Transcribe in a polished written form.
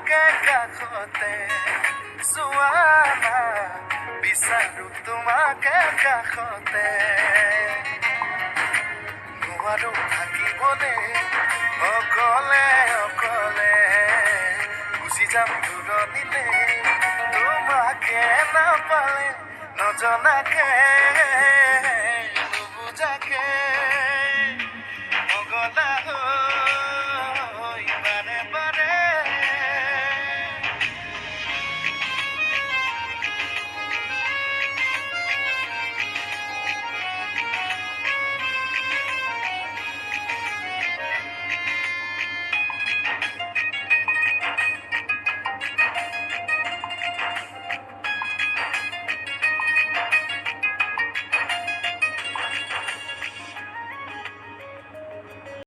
তোমাকে কাষতে চোৱানা বিচাৰো তোমাকে কাষতে নোৱাৰো থাকিবলে অকলে অকলে গুচি যাম দূৰণিলে তোমাকে নাপালে নজনাকে